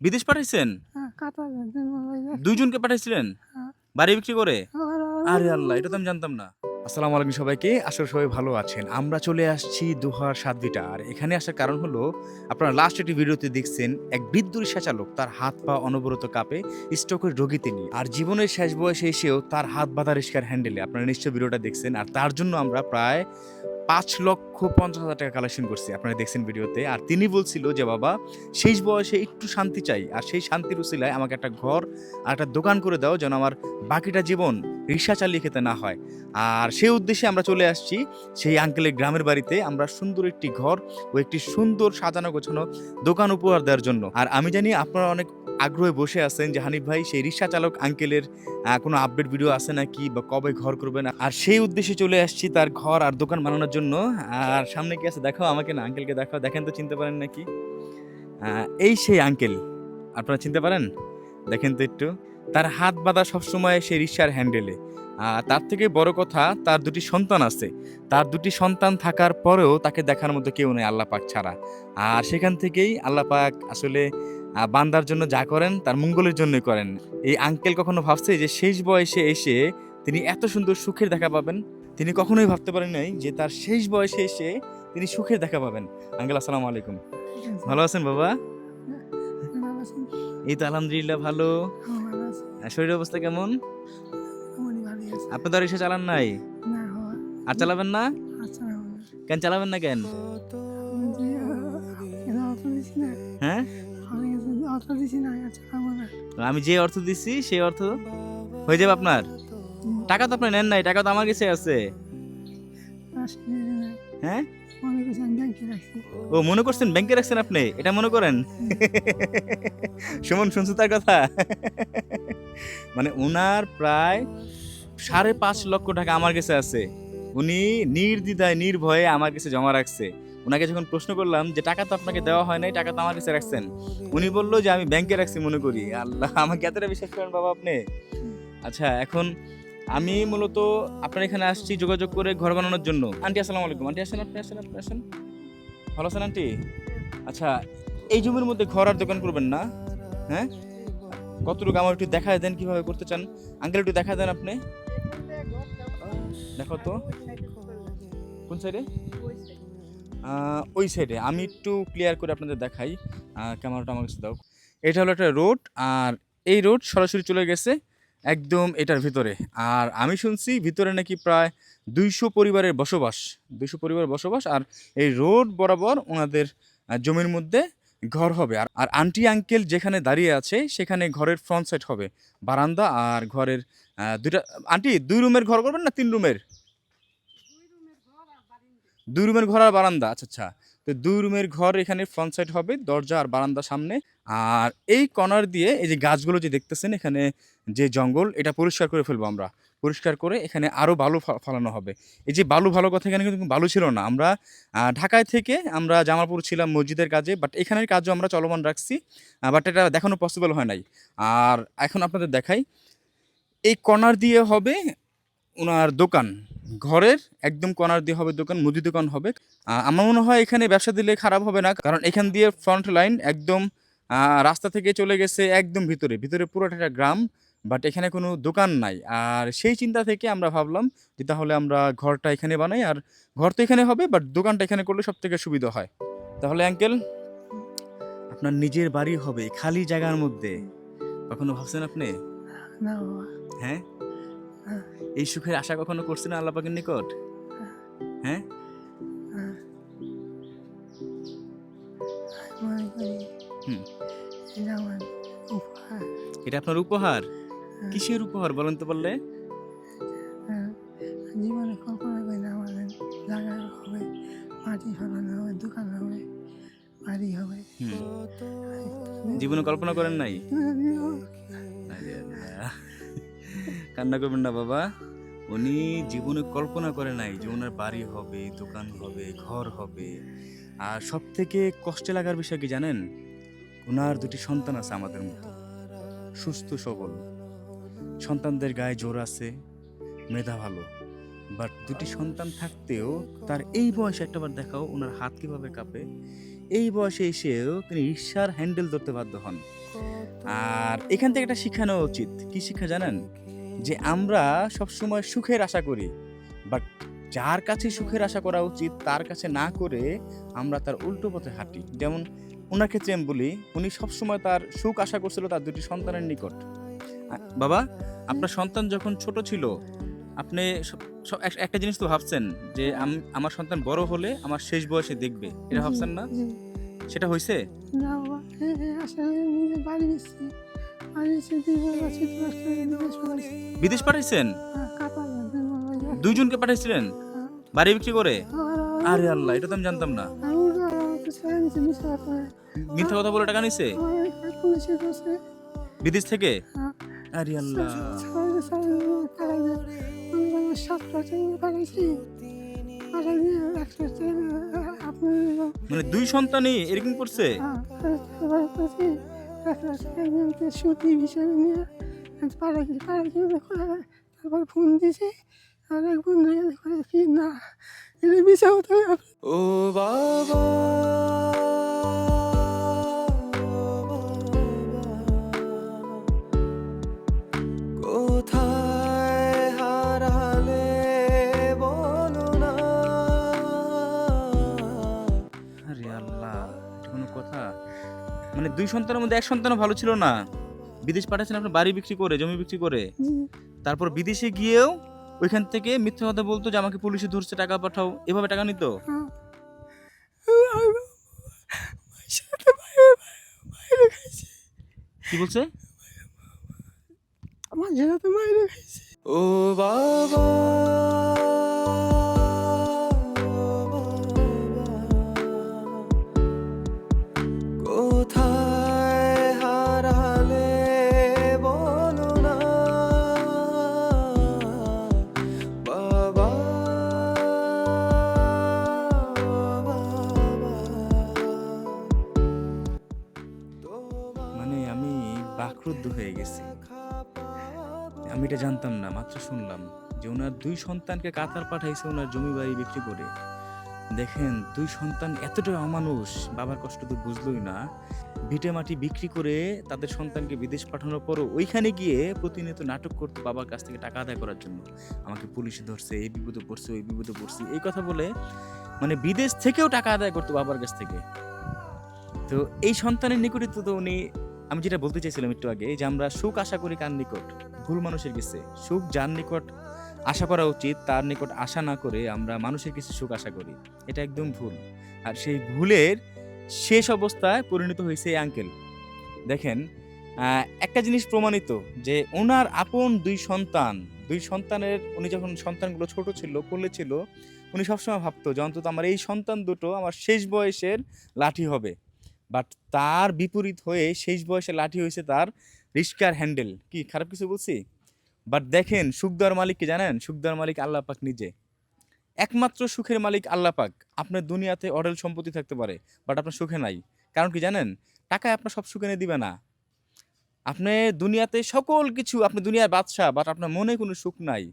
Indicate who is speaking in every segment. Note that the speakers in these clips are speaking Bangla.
Speaker 1: বিদেশ পাঠাইছেন?
Speaker 2: কাতার
Speaker 1: দুইজনকে পাঠাইছিলেন
Speaker 2: হ্যাঁ।
Speaker 1: বাড়ি বিক্রি করে? আরে আল্লাহ, এটা তো
Speaker 2: আর
Speaker 1: আমি জানতাম না। আসসালামু আলাইকুম সবাইকে। আশা করি সবাই ভালো আছেন। আমরা চলে আসছি দোহার সাতবিটা। আর এখানে আসার কারণ হলো, আপনারা লাস্ট একটি ভিডিওতে দেখছেন এক বৃদ্ধ রিক্সা চালক তার হাত পা অনবরত কাঁপে স্ট্রোকের রোগী তিনি। আর জীবনের শেষ বয়সে এসেও তার হাত বাঁধা রিক্সার হ্যান্ডেলে। আপনারা নিশ্চয়ই ভিডিওটা দেখছেন। আর তার জন্য আমরা প্রায় ৫,৫০,০০০ টাকা কালেকশন করছি, আপনারা দেখছেন ভিডিওতে। আর তিনি বলছিল যে বাবা, শেষ বয়সে একটু শান্তি চাই, আর সেই শান্তির উসিলায় আমাকে একটা ঘর আর একটা দোকান করে দাও, যেন আমার বাকিটা জীবন রিক্সা চালিয়ে খেতে না হয়। আর সেই উদ্দেশ্যে আমরা চলে আসছি সেই আঙ্কেলের গ্রামের বাড়িতে। আমরা সুন্দর একটি ঘর ও একটি সুন্দর সাজানো গোছানো দোকান উপহার দেওয়ার জন্য। আর আমি জানি আপনারা অনেক আগ্রহে বসে আছেন যে হানিফ ভাই, সেই রিক্সা চালক আঙ্কেলের কোনো আপডেট ভিডিও আছে নাকি, বা কবে ঘর করবেন। আর সেই উদ্দেশ্যে চলে আসছি তার ঘর আর দোকান বানানোর জন্য। আর সামনে কি আছে দেখাও, আমাকে না আঙ্কেলকে দেখাও, দেখেন তো চিনতে পারেন নাকি। এই সেই আঙ্কেল, আপনারা চিনতে পারেন? দেখেন তো একটু, তার হাত বাঁধা সবসময় সেই রিক্সার হ্যান্ডেলে। তার থেকে বড় কথা, তার দুটি সন্তান আছে। তার দুটি সন্তান থাকার পরেও তাকে দেখার মতো কেউ নেই আল্লাহ পাক ছাড়া। আর সেখান থেকেই আল্লাহ পাক আসলে বান্দার জন্য যা করেন তার মঙ্গলের জন্যই করেন। এই আঙ্কেল কখনো ভাবছে যে শেষ বয়সে এসে তিনি এত সুন্দর সুখের দেখা পাবেন? তিনি কখনোই ভাবতে পারেন নাই যে তার শেষ বয়সে এসে তিনি সুখের দেখা পাবেন। আঙ্কেল আসসালামু আলাইকুম। ভালো আছেন বাবা? এই তো আলহামদুলিল্লাহ ভালো। শরীরের অবস্থা কেমন? আপনি তো আর রিক্সা চালান নাই? আর চালাবেন না? কেন চালাবেন না কেন? হ্যাঁ, আমি যে অর্থ দিচ্ছি সেই অর্থ হয়ে যাবে আপনার। টাকা তো আপনি নেন নাই, টাকা তো আমার কাছে আছে। হ্যাঁ, ও মনে করছেন ব্যাংকে রাখছেন আপনি, এটা মনে করেন। সুমন, শুনছো তার কথা? মানে উনার প্রায় ৫.৫ লক্ষ টাকা আমার কাছে আছে। উনি নির্দ্বিধায় নির্ভয়ে আমার কাছে জমা রাখছে। উনাকে যখন প্রশ্ন করলাম যে টাকা তো আপনাকে দেওয়া হয় নাই, টাকা তো আমার কাছে রাখছেন, উনি বলল যে আমি ব্যাংকে রাখছি মনে করি। আল্লাহ, আমাকে এতটা বিশ্বাস করেন বাবা আপনি। আচ্ছা, এখন আমি মূলত আপনার এখানে আসছি যোগাযোগ করে ঘর বানানোর জন্য। আন্টি আসসালামু আলাইকুম। আন্টি আসেন, আপনি আসেন, আপনি আসেন। ভালো আছেন আন্টি? আচ্ছা, এই জমির মধ্যে ঘর আর দোকান করবেন না? হ্যাঁ, কতটুকু আমার একটু দেখায় দেন, কিভাবে করতে চান। আঙ্কেল একটু দেখা দেন আপনি, দেখো তো কোন সাইডে। ওই সাইডে। আমি একটু ক্লিয়ার করে আপনাদের দেখাই। ক্যামেরাটা আমার কাছে দাও। এটা হলো একটা রোড, আর এই রোড সরাসরি চলে গেছে একদম এটার ভিতরে। আর আমি শুনছি ভিতরে নাকি প্রায় ২০০ পরিবারের বসবাস। ২০০ পরিবারের বসবাস। আর এই রোড বরাবর ওনাদের জমির মধ্যে ঘর হবে। আর আর আন্টি আঙ্কেল যেখানে দাঁড়িয়ে আছে সেখানে ঘরের ফ্রন্ট সাইড হবে বারান্দা। আর ঘরের দুইটা, আন্টি ২ রুমের ঘর করবেন না ৩ রুমের? ২ রুমের ঘর আর বারান্দা। আচ্ছা, আচ্ছা। তো ২ রুমের ঘর এখানে ফ্রন্ট সাইড হবে, দরজা আর বারান্দা সামনে। আর এই কর্নার দিয়ে এই যে গাছগুলো যে দেখতেছেন এখানে, যে জঙ্গল, এটা পরিষ্কার করে ফেলবো আমরা। পরিষ্কার করে এখানে আরো বালু ফেলানো হবে। এই যে বালু, ভালো কথা, এখানে কিন্তু বালু ছিল না। আমরা ঢাকায় থেকে আমরা জামালপুর ছিলাম মসজিদের কাজে, বাট এখানের কাজও আমরা চলমান রাখছি। বাট এটা দেখানো পসিবল হয় নাই। আর এখন আপনাদের দেখাই, এই কর্নার দিয়ে হবে উনার দোকান। ঘরের একদম কর্নার দিয়ে হবে দোকান, মুদি দোকান হবে। আমার মনে হয় এখানে ব্যবসা দিলে খারাপ হবে না, কারণ এখান দিয়ে ফ্রন্ট লাইন একদম রাস্তা থেকে চলে গেছে একদম ভিতরে। ভিতরে পুরোটা একটা গ্রাম, বাট এখানে কোনো দোকান নাই। আর সেই চিন্তা থেকে আমরা ভাবলাম যে তাহলে আমরা ঘরটা এখানে বানাই। আর ঘর তো এখানে হবে, বাট দোকানটা এখানে করলে সবথেকে সুবিধা হয়। তাহলে আঙ্কেল, আপনার নিজের বাড়ি হবে খালি জায়গার মধ্যে, কখনো ভাবছেন আপনি? হ্যাঁ, এই সুখের আশা কখনো করছেন আল্লাহ পাকের নিকট? হ্যাঁ, হুম, এটা আপনার উপহার। কিসের উপহার বলেন তো পারলে?
Speaker 2: জীবনে কল্পনা করি না আমাদের জায়গা হবে, মাটি ফেলানো হবে, দোকান হবে, বাড়ি হবে।
Speaker 1: জীবনে কল্পনা করেন নাই? আরে আল্লাহ, কান্না করবেন না বাবা। উনি জীবনে কল্পনা করে নাই যে ওনার বাড়ি হবে, দোকান হবে, ঘর হবে। আর সব থেকে কষ্টে লাগার বিষয় কি জানেন? ওনার দুটি সন্তান আছে আমাদের মতো, সুস্থ সবল। সন্তানদের গায়ে জোর আছে, মেধা ভালো। বাট দুটি সন্তান থাকতেও তার এই বয়সে একটাবার দেখাও ওনার হাত কিভাবে কাঁপে। এই বয়সে এসেও তিনি রিক্সার হ্যান্ডেল ধরতে বাধ্য হন। আর এখান থেকে একটা শিক্ষা নেওয়া উচিত। কি শিক্ষা জানেন? যে আমরা সবসময় সুখের আশা করি, বাট যার কাছে সুখের আশা করা উচিত তার কাছে না করে আমরা তার উল্টো পথে হাঁটি। যেমন উনার ক্ষেত্রে আমি বলি, উনি সবসময় তার সুখ আশা করছিল তার ২টি সন্তানের নিকট। বাবা, আপনার সন্তান যখন ছোট ছিল, আপনি একটা জিনিস তো ভাবছেন যে আমার সন্তান বড় হলে আমার শেষ বয়সে দেখবে, এটা
Speaker 2: জি,
Speaker 1: ভাবছেন না?
Speaker 2: জি।
Speaker 1: সেটা হইছে?
Speaker 2: না বাবা, আসলে নিজে বাড়ি নিচ্ছি। বাড়ি নিচ্ছি ২ বছর ৩ মাস ধরে বিদেশ পাঠাইছি।
Speaker 1: বিদেশ পাঠাইছেন?
Speaker 2: কাতার বাবা,
Speaker 1: ২ জনকে পাঠাইছিলেন বাড়ি বিক্রি করে? আরে আল্লাহ, এটা তো আমি জানতাম না।
Speaker 2: আমি আমাকে ছেড়ে নিচ্ছে মিশা করে।
Speaker 1: মিথ্যা কথা বলে টাকা নিছে
Speaker 2: আমার পুলিশে ধরছে।
Speaker 1: বিদেশ থেকে?
Speaker 2: আ
Speaker 1: আরে আল্লাহ।
Speaker 2: ছাড়াইছে, পাঠাইছে। আমি আমার ৭ লাখ টাকা পাঠাইছি। পাঠাই দিয়ে ১ লাখ টাকা আপনার
Speaker 1: মানে ২ সন্তানই এরকম করছে?
Speaker 2: তারপরে করছি ১ লাখ টাকা নিয়ে সুতি হিসেবে নিয়ে পাঠাইছি। পাঠাইছি তারপর ফোন দিছি। আর এক বন্ধু করে কি না এটা মিশা হতে হবে।
Speaker 1: ও বাবা, কোথায় হারালে বলো না। আরে আল্লাহ, এটা কোনো কথা? মানে ২ সন্তানের মধ্যে ১ সন্তানও ভালো ছিল না। বিদেশ পাঠাচ্ছেন আপনার বাড়ি বিক্রি করে, জমি বিক্রি করে।
Speaker 2: জি,
Speaker 1: তারপর বিদেশে গিয়েও ওইখান থেকে মিথ্যা কথা বলতো যে আমাকে পুলিশে ধরছে, টাকা পাঠাও। এভাবে টাকা নিত?
Speaker 2: হ্যাঁ। আমি সাথে বাইরে খাইছি।
Speaker 1: কি বলছে?
Speaker 2: মাঝে রাতে বাইরে খাইছি।
Speaker 1: ও বাবা, কোথায় হারালে বলো না বাবা, মানে আমি বাকরুদ্ধ হয়ে গেছি। আমি এটা জানতাম না, মাত্র শুনলাম যে ওনার ২ সন্তানকে কাতার পাঠাইছে ওনার জমি বাড়ি বিক্রি করে। দেখেন, ২ সন্তান এতটা অমানুষ, বাবার কষ্ট তো বুঝলোই না। ভিটে মাটি বিক্রি করে তাদের সন্তানকে বিদেশ পাঠানোর পরও ওইখানে গিয়ে প্রতিনিয়ত নাটক করতো বাবার কাছ থেকে টাকা আদায় করার জন্য। আমাকে পুলিশে ধরছে, এই বিপদে পড়ছে, ওই বিপদে পড়ছি, এই কথা বলে মানে বিদেশ থেকেও টাকা আদায় করতো বাবার কাছ থেকে। তো এই সন্তানের নিকটই তো উনি, আমি যেটা বলতে চাইছিলাম একটু আগে, যে আমরা সুখ আশা করি কার নিকট? ভুল মানুষের কাছে। সুখ যার নিকট আশা করা উচিত তার নিকট আশা না করে আমরা মানুষের কিছু সুখ আশা করি, এটা একদম ভুল। আর সেই ভুলের শেষ অবস্থায় পরিণত হয়েছে এই আঙ্কেল। দেখেন, একটা জিনিস প্রমাণিত যে ওনার আপন ২ সন্তানের উনি যখন সন্তানগুলো ছোট ছিল, কোলে ছিল, উনি সবসময় ভাবতো যে অন্তত আমার এই সন্তান দুটো আমার শেষ বয়সের লাঠি হবে। বাট তার বিপরীত হয়ে শেষ বয়সে লাঠি হয়েছে তার রিস্কার হ্যান্ডেল। কি খারাপ কিছু বলছি? বাট দেখেন, সুখ দেওয়ার মালিক কি জানেন? সুখ দেওয়ার মালিক আল্লাহ পাক নিজে। একমাত্র সুখের মালিক আল্লাহ পাক। আপনার দুনিয়াতে অঢেল সম্পত্তি থাকতে পারে, বাট আপনার সুখে নাই। কারণ কি জানেন? টাকায় আপনার সব সুখ এনে দিবে না। আপনি দুনিয়াতে সকল কিছু, আপনি দুনিয়ার বাদশা, বাট আপনার মনে কোনো সুখ নাই।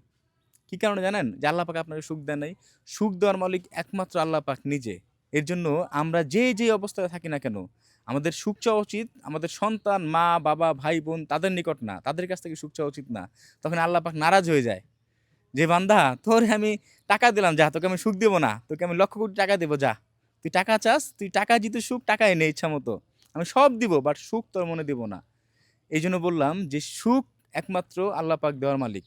Speaker 1: কি কারণে জানেন? যে আল্লাহ পাক আপনাকে সুখ দেন নাই। সুখ দেওয়ার মালিক একমাত্র আল্লাহ পাক নিজে। এর জন্য আমরা যে অবস্থায় থাকি না কেন, আমাদের সুখ চাওয়া উচিত আমাদের সন্তান, মা, বাবা, ভাই, বোন তাদের নিকট না, তাদের কাছ থেকে সুখ চাওয়া উচিত না। তখন আল্লাহ পাক নারাজ হয়ে যায় যে বান্দা, তোরে আমি টাকা দিলাম, যা তোকে আমি সুখ দেব না, তোকে আমি লক্ষ কোটি টাকা দেবো, যা তুই টাকা চাস, তুই টাকা জিতে সুখ, টাকায় নে ইচ্ছা মতো, আমি সব দিব, বাট সুখ তোর মনে দেব না। এই জন্য বললাম যে সুখ একমাত্র আল্লাহ পাক দেওয়ার মালিক।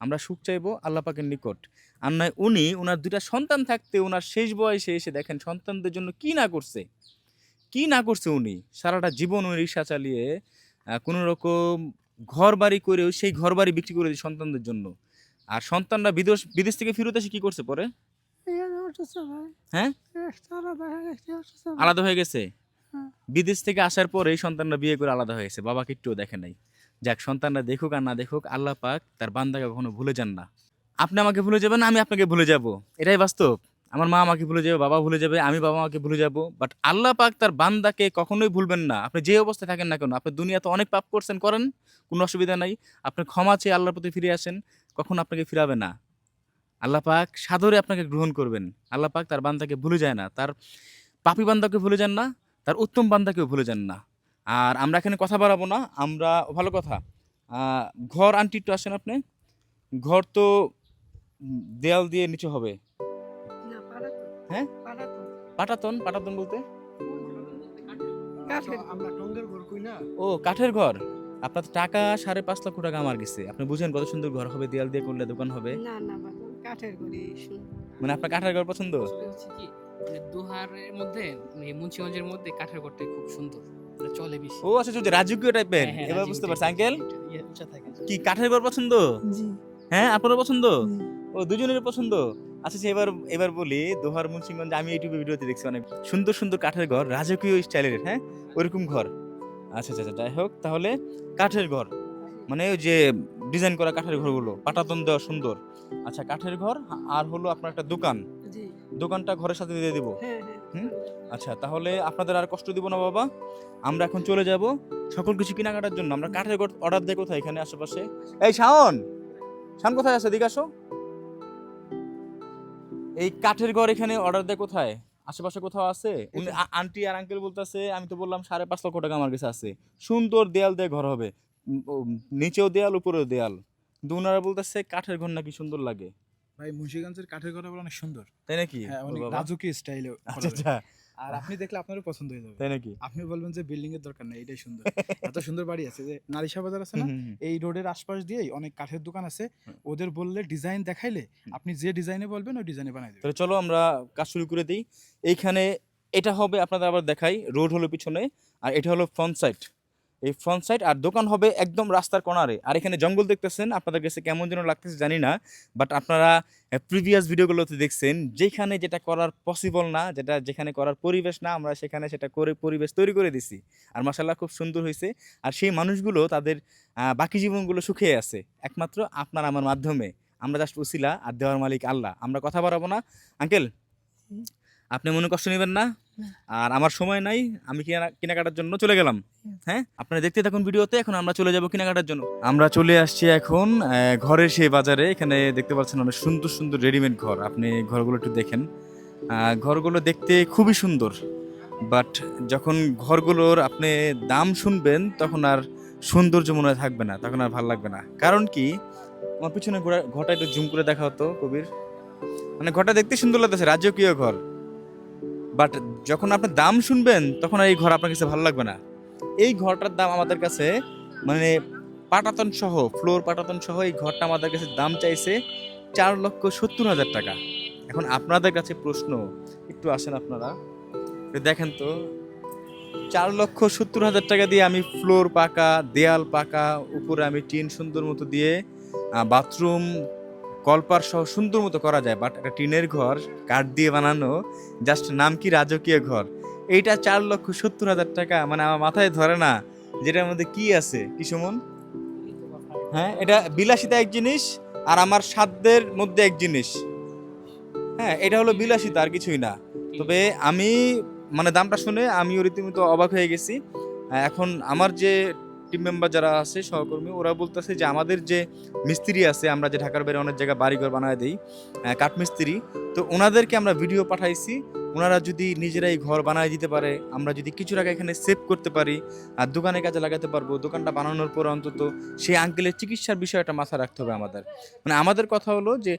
Speaker 1: আমরা সুখ চাইবো আল্লাহ পাকের নিকট। আর নয় উনি ওনার ২টা সন্তান থাকতে ওনার শেষ বয়সে এসে দেখেন সন্তানদের জন্য কি না করছে, কি না করছে উনি। সারাটা জীবন উনি রিক্সা চালিয়ে কোনো রকম ঘর বাড়ি করেও সেই ঘর বাড়ি বিক্রি করে দিয়েছে সন্তানদের জন্য। আর সন্তানরা বিদেশ থেকে ফেরত এসে কি করছে পরে?
Speaker 2: এখানে অটো চালায়।
Speaker 1: হ্যাঁ,
Speaker 2: একটা আলাদা হয়ে গেছে, অটো চালায়।
Speaker 1: আলাদা হয়ে গেছে।
Speaker 2: হ্যাঁ।
Speaker 1: বিদেশ থেকে আসার পরে সন্তানরা বিয়ে করে আলাদা হয়েছে, বাবাকে একটুও দেখে নাই। যাক, সন্তানরা দেখুক আর না দেখুক, আল্লাহ পাক তার বান্দাকে কখনো ভুলে যান না। আপনি আমাকে ভুলে যাবেন, আমি আপনাকে ভুলে যাব, এটাই বাস্তব। আমার মা আমাকে ভুলে যাবে, বাবা ভুলে যাবে, আমি বাবা মাকে ভুলে যাব, বাট আল্লাহ পাক তার বান্দাকে কখনোই ভুলবেন না। আপনি যে অবস্থায় থাকেন না কেন, আপনি দুনিয়াতে অনেক পাপ করছেন, করেন, কোনো অসুবিধা নাই। আপনি ক্ষমা চেয়ে আল্লাহর প্রতি ফিরে আসেন, কখনো আপনাকে ফিরাবে না। আল্লাহ পাক সাদরে আপনাকে গ্রহণ করবেন। আল্লাহ পাক তার বান্দাকে ভুলে যায় না। তার পাপী বান্দাকে ভুলে যান না, তার উত্তম বান্দাকেও ভুলে যান না। আর আমরা এখানে কথা বাড়াবো না, আমরা ভালো কথা। ঘর আন্টি একটু আসেন আপনি। ঘর তো দেয়াল দিয়ে নিচে হবে,
Speaker 2: না পাড়াতো
Speaker 1: হ্যাঁ?
Speaker 2: পাড়াতো
Speaker 1: পাটাতন, পাটাতন বলতে
Speaker 2: কাঠের
Speaker 3: আমরা টঙ্গের ঘর কই না।
Speaker 1: ও কাঠের ঘর। আপনার তো টাকা 5.5 লক্ষ টাকা আমার গেছে। আপনি বুঝেন কত সুন্দর ঘর হবে, দেয়াল দিয়ে করলে দোকান হবে।
Speaker 2: না না বাবা কাঠের ঘরে সুন্দর
Speaker 1: মানে আপনার কাঠের ঘর পছন্দ?
Speaker 4: আসলে হচ্ছে কি মানে দোহারের মধ্যে মানে মুন্সিগঞ্জের মধ্যে কাঠের ঘরটা খুব সুন্দর, এটা চলে বেশি।
Speaker 1: ও আচ্ছা, যে রাজকীয় টাইপের,
Speaker 4: হ্যাঁ, হ্যাঁ,
Speaker 1: এবার
Speaker 4: রাজীব
Speaker 1: বুঝতে
Speaker 4: টাইপের,
Speaker 1: পারছি আঙ্কেল।
Speaker 4: উঁচা থাকে।
Speaker 1: কি কাঠের ঘর পছন্দ?
Speaker 2: জি
Speaker 1: হ্যাঁ, আপনারও পছন্দ?
Speaker 2: জি।
Speaker 1: ও দুজনেরই পছন্দ। আচ্ছা আচ্ছা, এবার এবার বলি, দোহার মুন্সিগঞ্জে আমি ইউটিউবে ভিডিওতে দেখছি অনেক সুন্দর সুন্দর কাঠের ঘর, রাজকীয় স্টাইলের, হ্যাঁ ওরকম ঘর। আচ্ছা আচ্ছা আচ্ছা, যাই হোক, তাহলে কাঠের ঘর মানে ওই যে ডিজাইন করা কাঠের ঘরগুলো, পাটাতন দেওয়া সুন্দর। আচ্ছা, কাঠের ঘর আর হলো আপনার একটা দোকান,
Speaker 2: জি
Speaker 1: দোকানটা ঘরের সাথে দিয়ে দিব।
Speaker 2: হ্যাঁ হ্যাঁ
Speaker 1: আচ্ছা, তাহলে আপনাদের আর কষ্ট দিব না বাবা, আমরা এখন চলে যাব সকল কিছু কেনাকাটার জন্য। আমরা কাঠের ঘর অর্ডার দেয় কোথায়? এখানে আশেপাশে। এই শাওন, শাওন কোথায় আছে? এদিকে আসো। এই কাঠের ঘর এখানে অর্ডার দেয় কোথায়? আশেপাশে কোথাও আছে? উনি আন্টি আর আঙ্কেল বলতেছে, আমি তো বললাম 5.5 লক্ষ টাকা আমার কাছে আছে, সুন্দর দেয়াল দিয়ে ঘর হবে, নিচেও দেয়াল উপরেও দেয়াল। কিন্তু ওনারা বলতেছে কাঠের ঘর নাকি সুন্দর লাগে।
Speaker 3: ভাই মুন্সিগঞ্জের কাঠের ঘর অনেক সুন্দর।
Speaker 1: তাই নাকি?
Speaker 3: হ্যাঁ,
Speaker 1: ও
Speaker 3: অনেক
Speaker 1: বাবা।
Speaker 3: রাজকীয় স্টাইলে।
Speaker 1: আচ্ছা আচ্ছা,
Speaker 3: আর আপনি দেখলে আপনারও পছন্দ হয়ে যাবে।
Speaker 1: তাই নাকি?
Speaker 3: আপনি বলবেন যে বিল্ডিং এর দরকার নেই, এটাই সুন্দর। এত সুন্দর বাড়ি আছে যে নারিশা বাজার আছে না,
Speaker 1: হুম, হুম, হুম।
Speaker 3: এই রোডের আশপাশ দিয়েই অনেক কাঠের দোকান আছে।
Speaker 1: হুম।
Speaker 3: ওদের বললে ডিজাইন দেখাইলে আপনি যে ডিজাইনে বলবেন ওই ডিজাইনে বানাই দেবে।
Speaker 1: তাহলে চলো আমরা কাজ শুরু করে দিই। এইখানে এটা হবে, আপনাদের আবার দেখাই, রোড হলো পিছনে আর এটা হলো ফ্রন্ট সাইড। এই ফ্রন্ট সাইড আর দোকান হবে একদম রাস্তার কোণারে। আর এখানে জঙ্গল দেখতেছেন, আপনাদের কাছে কেমন যেন লাগতেছে জানি না, বাট আপনারা প্রিভিয়াস ভিডিওগুলোতে দেখছেন যেখানে যেটা করার পসিবল না, যেটা যেখানে করার পরিবেশ না, আমরা সেখানে সেটা করে পরিবেশ তৈরি করে দিছি। আর মাশাআল্লাহ খুব সুন্দর হয়েছে। আর সেই মানুষগুলো তাদের বাকি জীবনগুলো সুখে আছে একমাত্র আপনার আমার মাধ্যমে। আমরা জাস্ট উসিলা, আর দেওয়ার মালিক আল্লাহ। আমরা কথা বাড়াবো না। আঙ্কেল, আপনি মনে কষ্ট নেবেন না, আর আমার সময় নাই, আমি কেনাকাটার জন্য চলে গেলাম। হ্যাঁ, আপনারা দেখতে থাকুন ভিডিওতে। এখন আমরা চলে যাব কেনাকাটার জন্য। আমরা চলে আসছি এখন ঘরের সেই বাজারে। এখানে দেখতে পাচ্ছেন অনেক সুন্দর সুন্দর রেডিমেড ঘর। আপনি ঘরগুলো একটু দেখেন, ঘরগুলো দেখতে খুবই সুন্দর, বাট যখন ঘরগুলোর আপনি দাম শুনবেন তখন আর সৌন্দর্য মনে হয় থাকবে না, তখন আর ভালো লাগবে না। কারণ কি, আমার পিছনে ঘরটা একটু জুম করে দেখা হতো কবির, মানে ঘরটা দেখতে সুন্দর লাগতেছে, রাজকীয় ঘর, বাট যখন আপনি দাম শুনবেন তখন আর এই ঘর আপনার কাছে ভালো লাগবে না। এই ঘরটার দাম আমাদের কাছে মানে পাটাতন সহ, ফ্লোর পাটাতন সহ এই ঘরটা আমাদের কাছে দাম চাইছে 4,70,000 টাকা। এখন আপনাদের কাছে প্রশ্ন, একটু আসেন আপনারা একটু দেখেন তো, 4,70,000 টাকা দিয়ে আমি ফ্লোর পাকা, দেয়াল পাকা, উপরে আমি টিন সুন্দর মতো দিয়ে বাথরুম কলপার সহ সুন্দর মতো করা যায়, বাট একটা টিনের ঘর কাঠ দিয়ে বানানো, জাস্ট নাম কি রাজকীয় ঘর, এইটা 4,70,000 টাকা, মানে আমার মাথায় ধরে না যেটার মধ্যে কি আছে। কি সুমন? হ্যাঁ, এটা বিলাসিতা এক জিনিস আর আমার সাধ্যের মধ্যে এক জিনিস। হ্যাঁ, এটা হলো বিলাসিতা, আর কিছুই না। তবে আমি মানে দামটা শুনে আমিও রীতিমতো অবাক হয়ে গেছি। এখন আমার যে টিম মেম্বার যারা আছে, সহকর্মী, ওরা বলতেছে যে আমাদের যে মিস্ত্রি আছে, আমরা যে ঢাকার বাইরে অনেক জায়গায় বাড়িঘর বানায় দিই, কাঠমিস্ত্রি, তো ওনাদেরকে আমরা ভিডিও পাঠাইছি। ওনারা যদি নিজেরাই ঘর বানায় দিতে পারে, আমরা যদি কিছু টাকা এখানে সেভ করতে পারি আর দোকানের কাজে লাগাতে পারবো, দোকানটা বানানোর পর অন্তত সেই আঙ্কেলের চিকিৎসার বিষয়টা মাথায় রাখতে হবে আমাদের। মানে আমাদের কথা হলো যে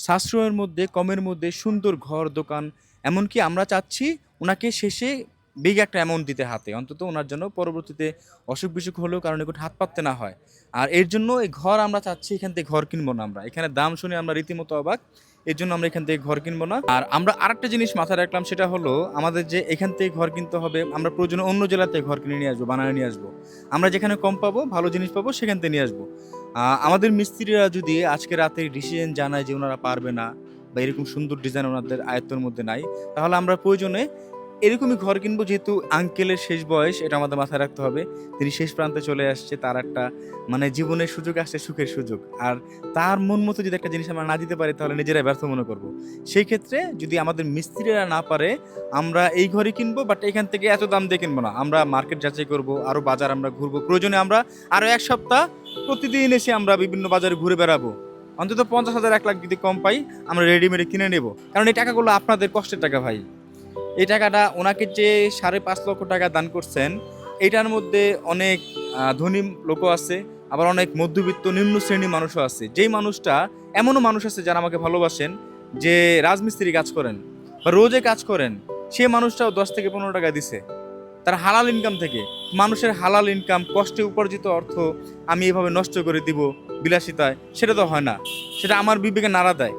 Speaker 1: সাশ্রয়ের মধ্যে, কমের মধ্যে সুন্দর ঘর, দোকান, এমনকি আমরা চাচ্ছি ওনাকে শেষে বিগ একটা অ্যামাউন্ট দিতে হাতে, অন্তত ওনার জন্য পরবর্তীতে অসুখ বিসুখ হলেও কারণ একটু হাত পাততে না হয়। আর এর জন্য এই ঘর আমরা চাচ্ছি, এখান থেকে ঘর কিনবো না আমরা। এখানে দাম শুনে আমরা রীতিমতো অবাক, এর জন্য আমরা এখান থেকে ঘর কিনবো না। আর আমরা আরেকটা জিনিস মাথায় রাখলাম, সেটা হলো আমাদের যে এখান থেকে ঘর কিনতে হবে, আমরা প্রয়োজনে অন্য জেলাতে ঘর কিনে নিয়ে আসবো, বানায় নিয়ে আসবো। আমরা যেখানে কম পাবো, ভালো জিনিস পাবো, সেখান থেকে নিয়ে আসবো। আমাদের মিস্ত্রিরা যদি আজকে রাতে ডিসিশন জানায় যে ওনারা পারবে না, বা এরকম সুন্দর ডিজাইন ওনাদের আয়ত্তের মধ্যে নাই, তাহলে আমরা প্রয়োজনে এরকমই ঘর কিনবো। যেহেতু আঙ্কেলের শেষ বয়স, এটা আমাদের মাথায় রাখতে হবে। তিনি শেষ প্রান্তে চলে আসছে, তার একটা মানে জীবনের সুযোগ আসছে, সুখের সুযোগ। আর তার মন মতো যদি একটা জিনিস আমরা না দিতে পারি, তাহলে নিজেরাই ব্যর্থ মনে করবো। সেই ক্ষেত্রে যদি আমাদের মিস্ত্রিরা না পারে, আমরা এই ঘরই কিনবো, বাট এখান থেকে এত দাম দিয়ে কিনবো না। আমরা মার্কেট যাচাই করবো, আরও বাজার আমরা ঘুরবো, প্রয়োজনে আমরা আরও 1 সপ্তাহ প্রতিদিন এসে আমরা বিভিন্ন বাজারে ঘুরে বেড়াবো। অন্তত 50,000 1 লাখ যদি কম পাই, আমরা রেডিমেডে কিনে নেব। কারণ এই টাকাগুলো আপনাদের কষ্টের টাকা ভাই। এই টাকাটা ওনাকে যে 5.5 লক্ষ টাকা দান করছেন, এইটার মধ্যে অনেক ধনী লোকও আছে, আবার অনেক মধ্যবিত্ত নিম্ন শ্রেণীর মানুষও আছে। যেই মানুষটা, এমনও মানুষ আছে যারা আমাকে ভালোবাসেন, যে রাজমিস্ত্রি কাজ করেন বা রোজে কাজ করেন, সে মানুষটাও 10 থেকে 15 টাকা দিছে তার হালাল ইনকাম থেকে। মানুষের হালাল ইনকাম, কষ্টে উপার্জিত অর্থ আমি এভাবে নষ্ট করে দিব বিলাসিতায়, সেটা তো হয় না। সেটা আমার বিবেকে নাড়া দেয়,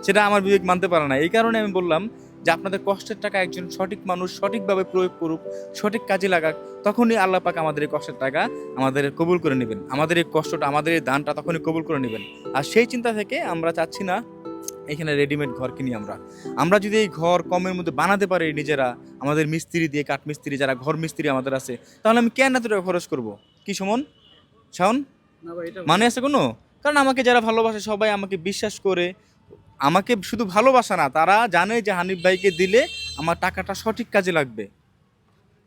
Speaker 1: সেটা আমার বিবেক মানতে পারে না। এই কারণে আমি বললাম যে আপনাদের কষ্টের টাকা একজন সঠিক মানুষ সঠিকভাবে প্রয়োগ করুক, সঠিক কাজে লাগাক, তখনই আল্লাহ পাক আমাদের এই কষ্টের টাকা আমাদের কবুল করে নেবেন, আমাদের এই কষ্টটা, আমাদের এই দানটা তখনই কবুল করে নেবেন। আর সেই চিন্তা থেকে আমরা চাচ্ছি না এখানে রেডিমেড ঘর কিনি। আমরা যদি এই ঘর কমের মধ্যে বানাতে পারি নিজেরা, আমাদের মিস্ত্রি দিয়ে, কাঠ মিস্ত্রি যারা ঘর মিস্ত্রি আমাদের আছে, তাহলে আমি কেন এত টাকা খরচ করবো? কি সুমন, শাওন,
Speaker 3: না ভাই, এটা
Speaker 1: মানে আছে কোনো? কারণ আমাকে যারা ভালোবাসে, সবাই আমাকে বিশ্বাস করে, আমাকে শুধু ভালোবাসা না, তারা জানে যে হানিফ ভাইকে দিলে আমার টাকাটা সঠিক কাজে লাগবে।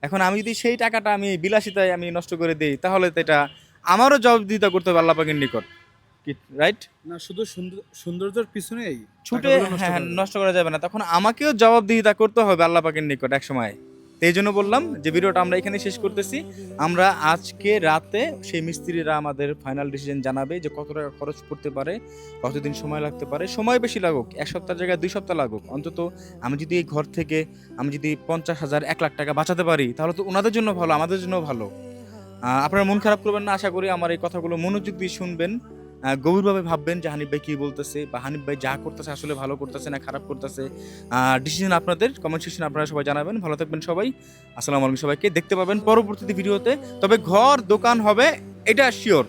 Speaker 1: এখন আমি যদি সেই টাকাটা আমি বিলাসিতায় আমি নষ্ট করে দিই, তাহলে তো এটা আমারও জবাবদিহিতা করতে হবে আল্লাহ পাকের নিকট, কি রাইট?
Speaker 3: না, শুধু সৌন্দর্যের পিছনেই
Speaker 1: ছুটে
Speaker 3: টাকাগুলো নষ্ট
Speaker 1: হ্যাঁ
Speaker 3: করা যাবে।
Speaker 1: নষ্ট করা যাবে না, তখন আমাকেও জবাবদিহিতা করতে হবে আল্লাহ পাকের নিকট এক সময়। তো এই জন্য বললাম যে ভিডিওটা আমরা এখানে শেষ করতেছি। আমরা আজকে রাতে সেই মিস্ত্রিরা আমাদের ফাইনাল ডিসিশন জানাবে যে কত টাকা খরচ করতে পারে, কতদিন সময় লাগতে পারে। সময় বেশি লাগুক, 1 সপ্তাহের জায়গায় 2 সপ্তাহ লাগুক, অন্তত আমি যদি এই ঘর থেকে আমি যদি 50,000 1 লাখ টাকা বাঁচাতে পারি, তাহলে তো ওনাদের জন্য ভালো, আমাদের জন্য ভালো। আপনারা মন খারাপ করবেন না, আশা করি আমার এই কথাগুলো মনোযোগ দিয়ে শুনবেন, গভীরভাবে ভাববেন যে হানিফ ভাই কী বলতেছে, বা হানিফ ভাই যা করতেছে আসলে ভালো করতেছে না খারাপ করতেছে। ডিসিশন আপনাদের, কমেন্ট সেকশনে আপনারা সবাই জানাবেন। ভালো থাকবেন সবাই, আসসালামু আলাইকুম সবাইকে। দেখতে পাবেন পরবর্তী ভিডিওতে। তবে ঘর দোকান হবে, এটা শিওর,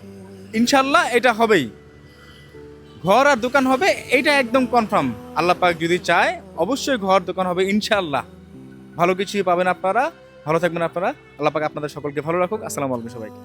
Speaker 1: ইনশাল্লাহ এটা হবেই। ঘর আর দোকান হবে, এটা একদম কনফার্ম। আল্লাহ পাক যদি চায় অবশ্যই ঘর দোকান হবে ইনশাল্লাহ। ভালো কিছুই পাবেন আপনারা, ভালো থাকবেন আপনারা। আল্লাহ পাক আপনাদের সকলকে ভালো রাখুক। আসসালামু আলাইকুম সবাইকে।